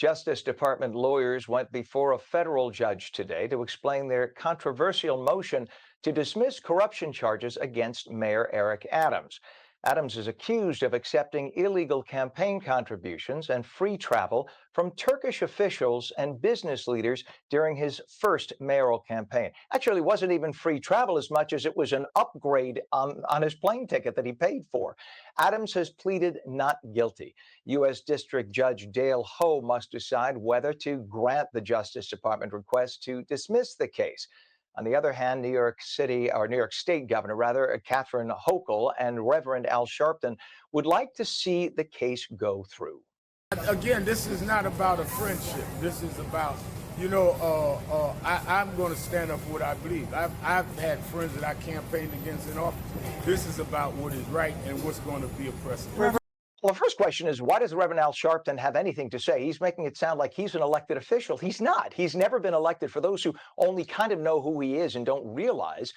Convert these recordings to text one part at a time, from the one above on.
Justice Department lawyers went before a federal judge today to explain their controversial motion to dismiss corruption charges against Mayor Eric Adams. Adams is accused of accepting illegal campaign contributions and free travel from Turkish officials and business leaders during his first mayoral campaign. Actually, it wasn't even free travel as much as it was an upgrade on his plane ticket that he paid for. Adams has pleaded not guilty. U.S. District Judge Dale Ho must decide whether to grant the Justice Department request to dismiss the case. On the other hand, New York State Governor, rather, Catherine Hochul and Reverend Al Sharpton would like to see the case go through. Again, this is not about a friendship. This is about, I'm going to stand up for what I believe. I've had friends that I campaigned against in office. This is about what is right and what's going to be a precedent. Well, the first question is, why does Reverend Al Sharpton have anything to say? He's making it sound like he's an elected official. He's not. He's never been elected. For those who only kind of know who he is and don't realize,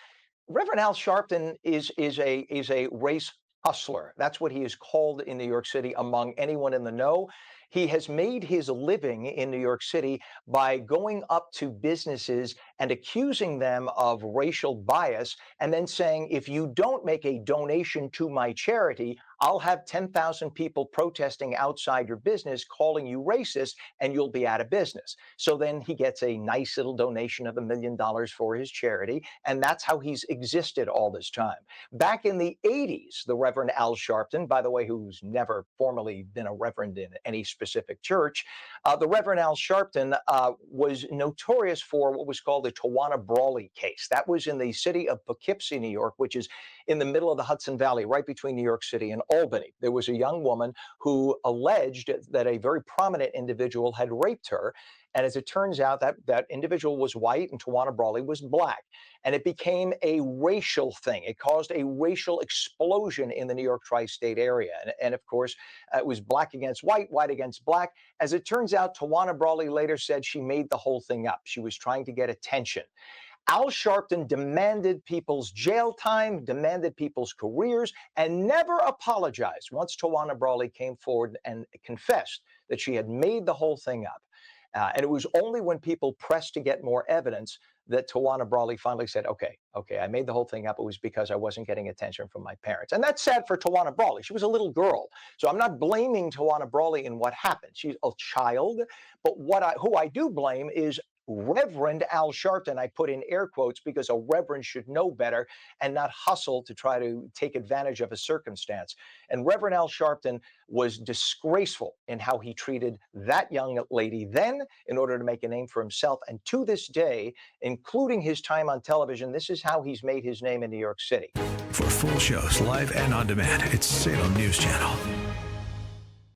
Reverend Al Sharpton is a race hustler. That's what he is called in New York City among anyone in the know. He has made his living in New York City by going up to businesses and accusing them of racial bias and then saying, if you don't make a donation to my charity, I'll have 10,000 people protesting outside your business calling you racist and you'll be out of business. So then he gets a nice little donation of $1 million for his charity. And that's how he's existed all this time. Back in the 80s, the Reverend Al Sharpton, by the way, who's never formally been a reverend in any specific church, the Reverend Al Sharpton was notorious for what was called the Tawana Brawley case. That was in the city of Poughkeepsie, New York, which is in the middle of the Hudson Valley, right between New York City and Albany. There was a young woman who alleged that a very prominent individual had raped her. And as it turns out, that individual was white and Tawana Brawley was black. And it became a racial thing. It caused a racial explosion in the New York tri-state area. And of course, it was black against white, white against black. As it turns out, Tawana Brawley later said she made the whole thing up. She was trying to get attention. Al Sharpton demanded people's jail time, demanded people's careers, and never apologized once Tawana Brawley came forward and confessed that she had made the whole thing up. And it was only when people pressed to get more evidence that Tawana Brawley finally said, okay, I made the whole thing up. It was because I wasn't getting attention from my parents. And that's sad for Tawana Brawley. She was a little girl. So I'm not blaming Tawana Brawley in what happened. She's a child. But who I do blame is Reverend Al Sharpton. I put in air quotes because a reverend should know better and not hustle to try to take advantage of a circumstance. And Reverend Al Sharpton was disgraceful in how he treated that young lady then in order to make a name for himself. And to this day, including his time on television, this is how he's made his name in New York City. For full shows, live and on demand, it's Salem News Channel.